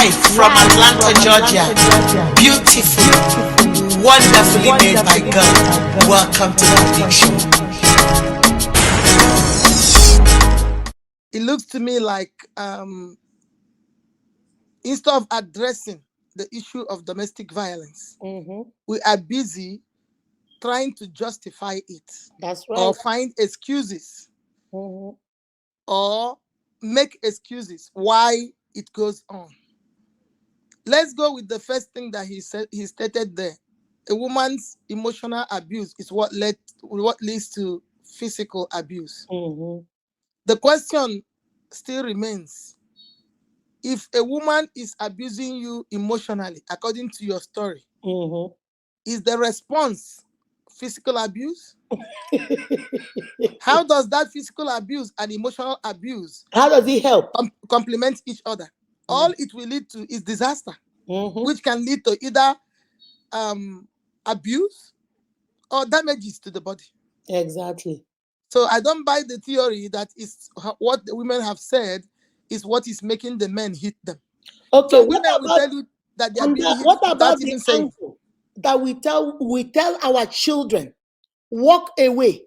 Live from Atlanta, Georgia. Beautiful, wonderfully made by God. Welcome to the Big Show. It looks to me like instead of addressing the issue of domestic violence, we are busy trying to justify it. That's right. Or find excuses or make excuses why it goes on. Let's go with the first thing that he stated there. A woman's emotional abuse is what leads to physical abuse. The question still remains: if a woman is abusing you emotionally, according to your story, is the response physical abuse? How does that physical abuse and emotional abuse, how does it help? Complement each other? All it will lead to is disaster, which can lead to either abuse or damages to the body. Exactly. So I don't buy the theory that is what the women have said is what is making the men hit them. Okay, so women will tell you that they are being hit. What about the angle that we tell our children, walk away,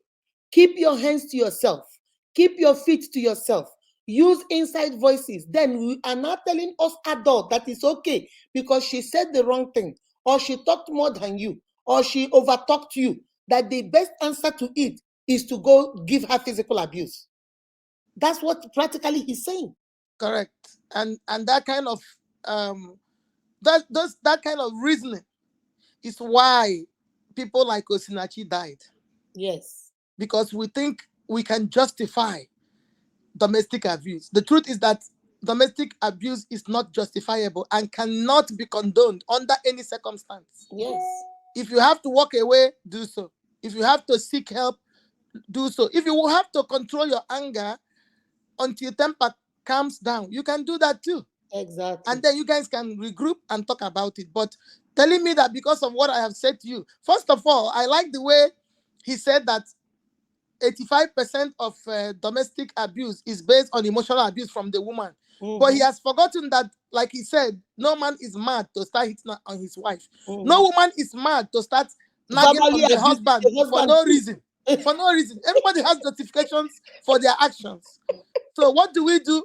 keep your hands to yourself, keep your feet to yourself, use inside voices? Then we are not telling us adults that it's okay because she said the wrong thing, or she talked more than you, or she overtalked you, that the best answer to it is to go give her physical abuse. That's what practically he's saying. Correct. And that kind of that kind of reasoning is why people like Osinachi died. Yes. Because we think we can justify domestic abuse. The truth is that domestic abuse is not justifiable and cannot be condoned under any circumstance. Yes. If you have to walk away, do so. If you have to seek help, do so. If you will have to control your anger until temper calms down, you can do that too. Exactly. And then you guys can regroup and talk about it. But telling me that because of what I have said to you, first of all, I like the way he said that 85% of domestic abuse is based on emotional abuse from the woman. But he has forgotten that, like he said, no man is mad to start hitting on his wife. No woman is mad to start nagging on the husband for no reason. For no reason. Everybody has justifications for their actions. So what do?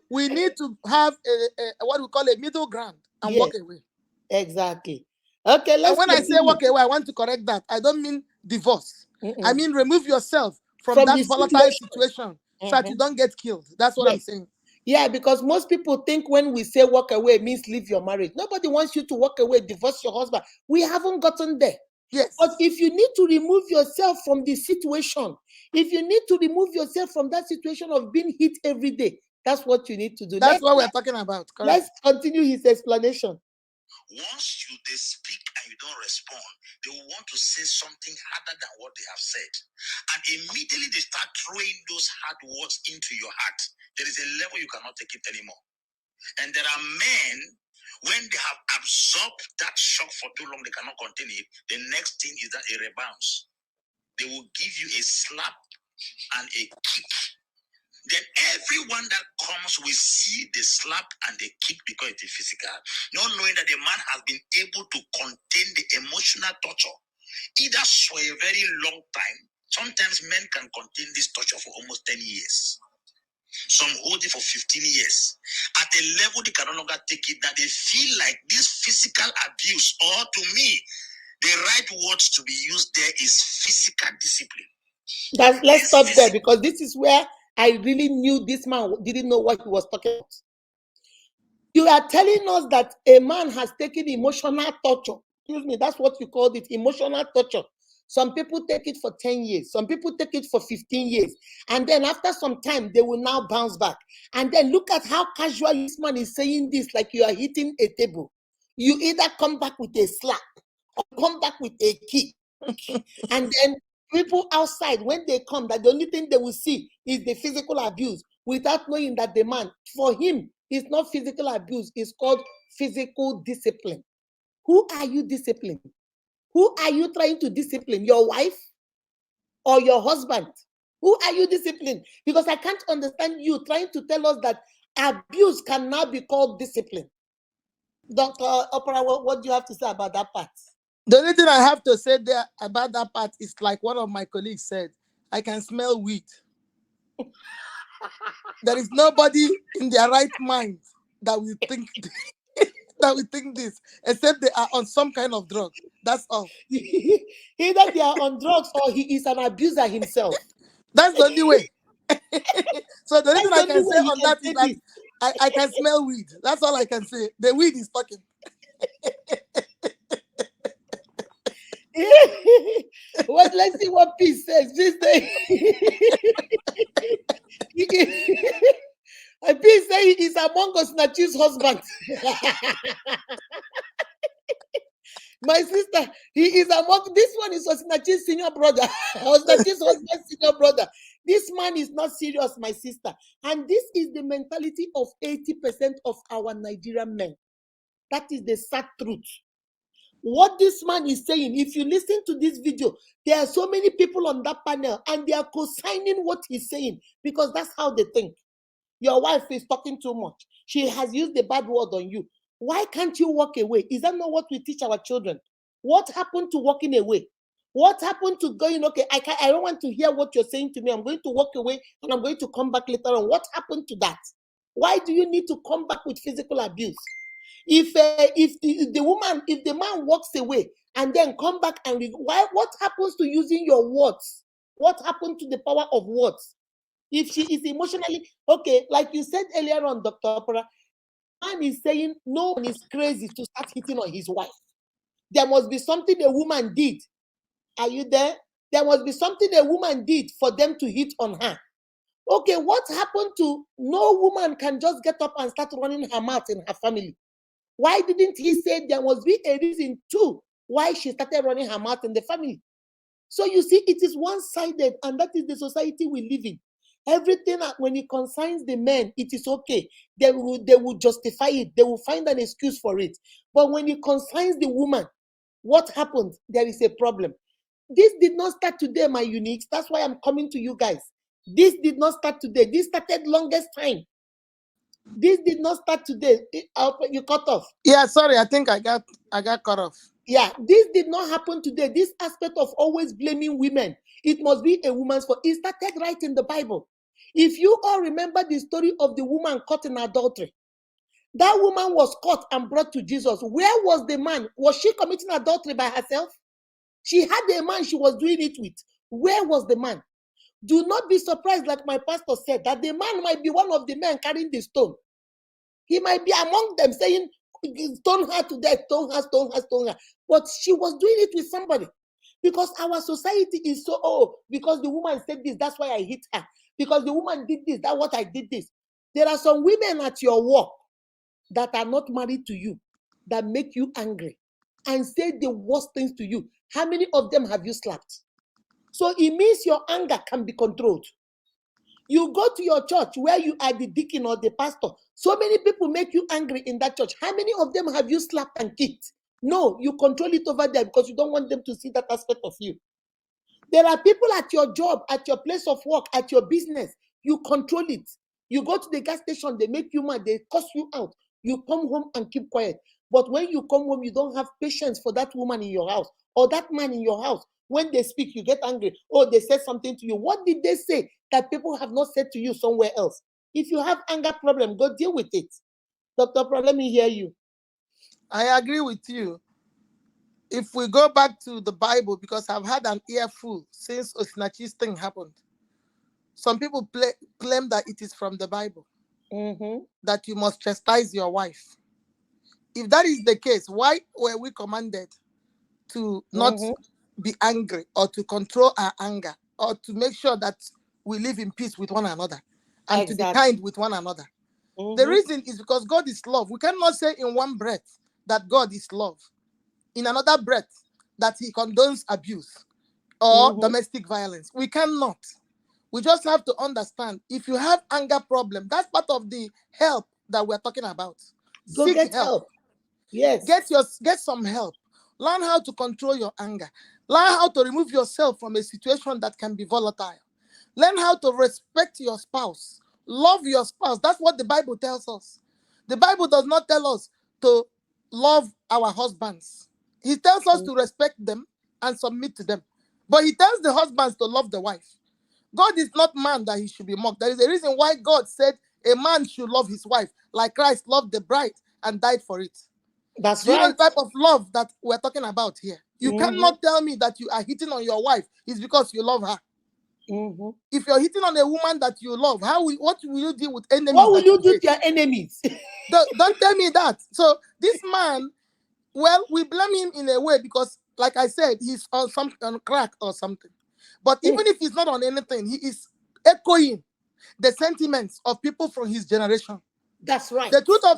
We need to have a what we call a middle ground and walk away. Exactly. Okay, let's. And when I say walk away, I want to correct that. I don't mean divorce. I mean remove yourself from that volatile situation so that you don't get killed. That's what I'm saying. Yeah, because most people think when we say walk away, it means leave your marriage. Nobody wants you to walk away, divorce your husband. We haven't gotten there. Yes. But if you need to remove yourself from the situation, if you need to remove yourself from that situation of being hit every day, that's what you need to do. That's what we're talking about. Correct. Let's continue his explanation. Once they speak and you don't respond, they will want to say something harder than what they have said. And immediately they start throwing those hard words into your heart. There is a level you cannot take it anymore. And there are men, when they have absorbed that shock for too long, they cannot contain it. The next thing is that a rebounds. They will give you a slap and a kick. Then everyone that comes will see the slap and the kick because it is physical, not knowing that the man has been able to contain the emotional torture, either for a very long time. Sometimes men can contain this torture for almost 10 years. Some hold it for 15 years. At a level they can no longer take it, that they feel like this physical abuse, or to me, the right words to be used there is physical discipline. Let's stop there, because this is where I really knew this man didn't know what he was talking about. You are telling us that a man has taken emotional torture. Excuse me, that's what you called it, emotional torture. Some people take it for 10 years. Some people take it for 15 years. And then after some time, they will now bounce back. And then look at how casual this man is saying this, like you are hitting a table. You either come back with a slap or come back with a kick. And then people outside, when they come, that the only thing they will see is the physical abuse, without knowing that the man, for him, it's not physical abuse, it's called physical discipline. Who are you disciplining? Who are you trying to discipline? Your wife or your husband? Who are you disciplining? Because I can't understand you trying to tell us that abuse can now be called discipline. Dr. Opera, what do you have to say about that part? The only thing I have to say there about that part is like one of my colleagues said, I can smell weed. There is nobody in their right mind that will think that will think this, except they are on some kind of drug. That's all. Either they are on drugs or he is an abuser himself. That's the only way. So the only thing That's the I only can way say he on can that is say that this. I can smell weed. That's all I can say. The weed is talking. Well, let's see what peace says. Peace say, peace say he is among us, Nachi's husband. My sister, he is among, this one is Osinachi's senior brother. Osinachi's husband's senior brother. This man is not serious, my sister. And this is the mentality of 80% of our Nigerian men. That is the sad truth. What this man is saying, if you listen to this video, there are so many people on that panel and they are co-signing what he's saying because that's how they think. Your wife is talking too much. She has used the bad word on you. Why can't you walk away? Is that not what we teach our children? What happened to walking away? What happened to going, okay, I don't want to hear what you're saying to me. I'm going to walk away and I'm going to come back later on. What happened to that? Why do you need to come back with physical abuse? If the man walks away and then come back and what happens to using your words? What happened to the power of words? If she is emotionally okay, like you said earlier on, Dr. Opera, man is saying no one is crazy to start hitting on his wife. There must be something the woman did. Are you there? There must be something a woman did for them to hit on her. Okay, what happened to no woman can just get up and start running her mouth in her family? Why didn't he say there must be a reason too why she started running her mouth in the family? So you see, it is one-sided, and that is the society we live in. Everything when it concerns the men, it is okay. They will justify it. They will find an excuse for it. But when it concerns the woman, what happened? There is a problem. This did not start today, my uniques. That's why I'm coming to you guys. This did not start today. This started longest time. This did not start today. You cut off. Yeah, sorry, I think I got cut off. Yeah, this did not happen today. This aspect of always blaming women, it must be a woman's fault. It started right in the Bible. If you all remember the story of the woman caught in adultery, that woman was caught and brought to Jesus. Where was the man? Was she committing adultery by herself? She had a man she was doing it with. Where was the man? Do not be surprised, like my pastor said, that the man might be one of the men carrying the stone. He might be among them saying, stone her to death, stone her, stone her, stone her. But she was doing it with somebody. Because our society is so, because the woman said this, that's why I hit her. Because the woman did this, that's what I did this. There are some women at your work that are not married to you, that make you angry and say the worst things to you. How many of them have you slapped? So it means your anger can be controlled. You go to your church where you are the deacon or the pastor. So many people make you angry in that church. How many of them have you slapped and kicked? No, you control it over there because you don't want them to see that aspect of you. There are people at your job, at your place of work, at your business. You control it. You go to the gas station, they make you mad, they cuss you out. You come home and keep quiet. But when you come home, you don't have patience for that woman in your house or that man in your house. When they speak, you get angry. Oh, they said something to you. What did they say that people have not said to you somewhere else? If you have anger problem, go deal with it. Dr. Pro, let me hear you. I agree with you. If we go back to the Bible, because I've had an earful since Osinachi's thing happened, some people claim that it is from the Bible, that you must chastise your wife. If that is the case, why were we commanded to not be angry or to control our anger or to make sure that we live in peace with one another and to be kind with one another? The reason is because God is love. We cannot say in one breath that God is love, in another breath that he condones abuse or domestic violence. We cannot. We just have to understand, if you have anger problem, that's part of the help that we're talking about. Go Seek get help. Yes. Get some help. Learn how to control your anger. Learn how to remove yourself from a situation that can be volatile. Learn how to respect your spouse. Love your spouse. That's what the Bible tells us. The Bible does not tell us to love our husbands. He tells us to respect them and submit to them. But he tells the husbands to love the wife. God is not man that he should be mocked. There is a reason why God said a man should love his wife like Christ loved the bride and died for it. That's Do you know right. the type of love that we're talking about here? You cannot tell me that you are hitting on your wife is because you love her. If you're hitting on a woman that you love, what will you do with enemies? What will you do hate? to your enemies? Don't tell me that. So this man, well, we blame him in a way because, like I said, he's on crack or something. But even if he's not on anything, he is echoing the sentiments of people from his generation. That's right. The truth of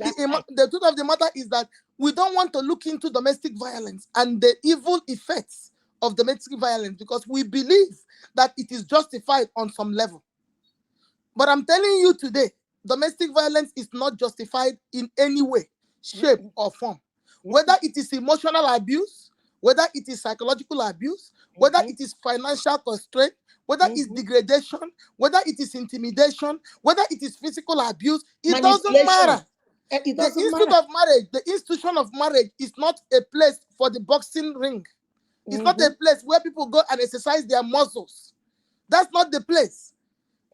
the matter is that we don't want to look into domestic violence and the evil effects of domestic violence because we believe that it is justified on some level. But I'm telling you today, domestic violence is not justified in any way, shape, or form. Whether it is emotional abuse, whether it is psychological abuse, whether it is financial constraint, whether it's degradation, whether it is intimidation, whether it is physical abuse, it doesn't matter. The institution of marriage is not a place for the boxing ring. It's not a place where people go and exercise their muscles. That's not the place.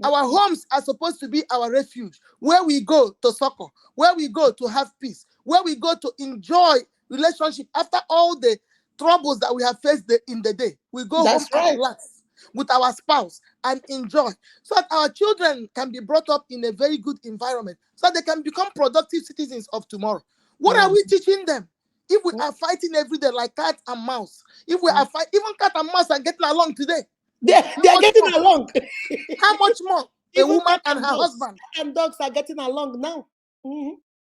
Our homes are supposed to be our refuge, where we go to succor, where we go to have peace, where we go to enjoy relationship after all the troubles that we have faced in the day. We go home and relax with our spouse and enjoy, so that our children can be brought up in a very good environment, so that they can become productive citizens of tomorrow. What are we teaching them? If we are fighting every day like cat and mouse, if we are fighting, even cat and mouse are getting along today. They are getting along. How much more a woman and her husband? And dogs are getting along now.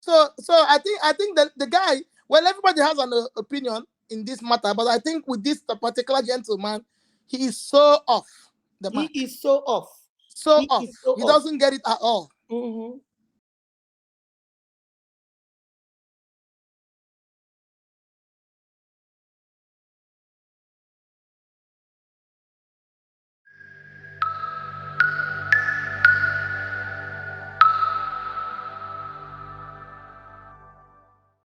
So I think that the guy, well, everybody has an opinion in this matter, but I think with this particular gentleman, he is so off the mark. He is so off. So off. He doesn't get it at all.